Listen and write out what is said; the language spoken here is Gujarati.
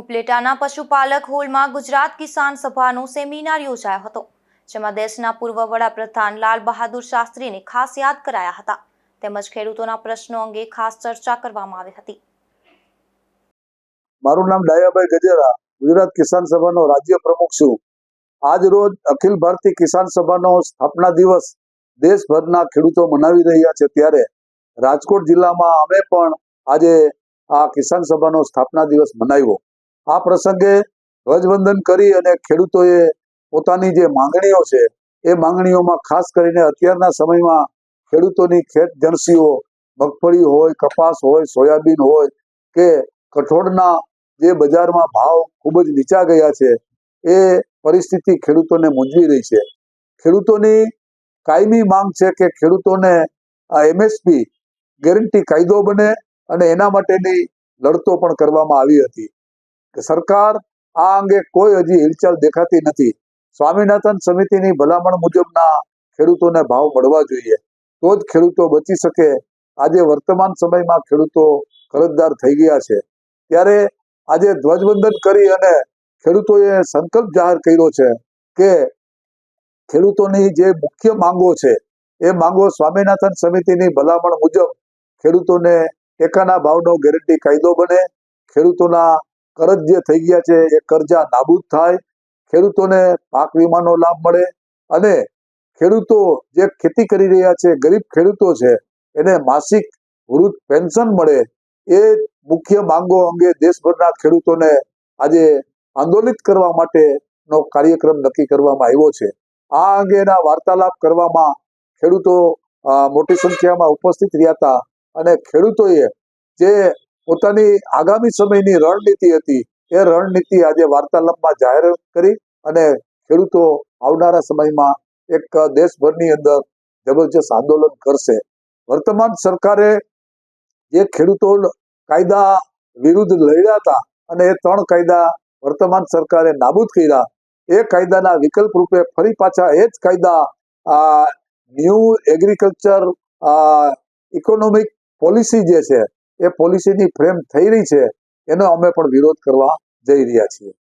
ઉપલેટાના પશુપાલક હોલમાં ગુજરાત કિસાન સભાનો સેમિનાર યોજાયો હતો, જેમાં દેશના પૂર્વ વડાપ્રધાન લાલ બહાદુર શાસ્ત્રીને ખાસ યાદ કરાયા હતા તેમજ ખેડૂતોના પ્રશ્નો અંગે ખાસ ચર્ચા કરવામાં આવી હતી। મારું નામ ડાયાભાઈ ગજેરા, ગુજરાત કિસાન સભાનો રાજ્ય પ્રમુખ છું। આજ રોજ અખિલ ભારતીય કિસાન સભાનો સ્થાપના દિવસ દેશભરના ખેડૂતો મનાવી રહ્યા છે, ત્યારે રાજકોટ જિલ્લામાં અમે પણ આજે આ કિસાન સભાનો સ્થાપના દિવસ મનાવ્યો। આ પ્રસંગે ધ્વજવંદન કરી અને ખેડૂતોએ પોતાની જે માંગણીઓ છે એ માંગણીઓમાં ખાસ કરીને અત્યારના સમયમાં ખેડૂતોની ખેત જણસીઓ, મગફળી હોય, કપાસ હોય, સોયાબીન હોય કે કઠોળના જે બજારમાં ભાવ ખૂબ જ નીચા ગયા છે, એ પરિસ્થિતિ ખેડૂતોને મૂંઝવી રહી છે। ખેડૂતોની કાયમી માંગ છે કે ખેડૂતોને MSP ગેરંટી કાયદો બને અને એના માટેની લડતો પણ કરવામાં આવી હતી કે સરકાર આ અંગે કોઈ હજી હિલચાલ દેખાતી નથી। સ્વામિનાથન સમિતિની ભલામણ મુજબના ખેડૂતોને ભાવ મળવા જોઈએ, તો જ ખેડૂતો બચી શકે। આજે વર્તમાન સમયમાં ખેડૂતો કરજદાર થઈ ગયા છે, ત્યારે આજે ધ્વજવંદન કરી અને ખેડૂતોએ સંકલ્પ જાહેર કર્યો છે કે ખેડૂતોની જે મુખ્ય માંગો છે એ માંગો સ્વામિનાથન સમિતિની ભલામણ મુજબ ખેડૂતોને ટેકાના ભાવનો ગેરંટી કાયદો બને, ખેડૂતોના કરજ જે થઈ ગયા છે એ કરજા નાબૂદ થાય, ખેડૂતોને પાક વીમાનો લાભ મળે અને ખેડૂતો જે ખેતી કરી રહ્યા છે, ગરીબ ખેડૂતો છે, એને માસિક વૃદ્ધ પેન્શન મળે। એ મુખ્ય માંગો અંગે દેશભરના ખેડૂતોને આજે આંદોલિત કરવા માટેનો કાર્યક્રમ નક્કી કરવામાં આવ્યો છે। આ અંગેના વાર્તાલાપ કરવામાં ખેડૂતો મોટી સંખ્યામાં ઉપસ્થિત રહ્યા હતા અને ખેડૂતોએ જે પોતાની આગામી સમયની રણનીતિ હતી એ રણનીતિ આજે વાર્તાલાપમાં જાહેર કરી અને ખેડૂતો આવનારા સમયમાં એક દેશભરની અંદર જબરજસ્ત આંદોલન કરશે। વર્તમાન સરકારે જે ખેડૂતો કાયદા વિરુદ્ધ લડ્યા હતા અને એ 3 કાયદા વર્તમાન સરકારે નાબૂદ કર્યા, એ કાયદાના વિકલ્પ રૂપે ફરી પાછા એ જ કાયદા ન્યૂ એગ્રીકલ્ચર ઇકોનોમિક પોલિસી જે છે એ પોલિસીની ફ્રેમ થઈ રહી છે, એનો અમે પણ વિરોધ કરવા જઈ રહ્યા છીએ।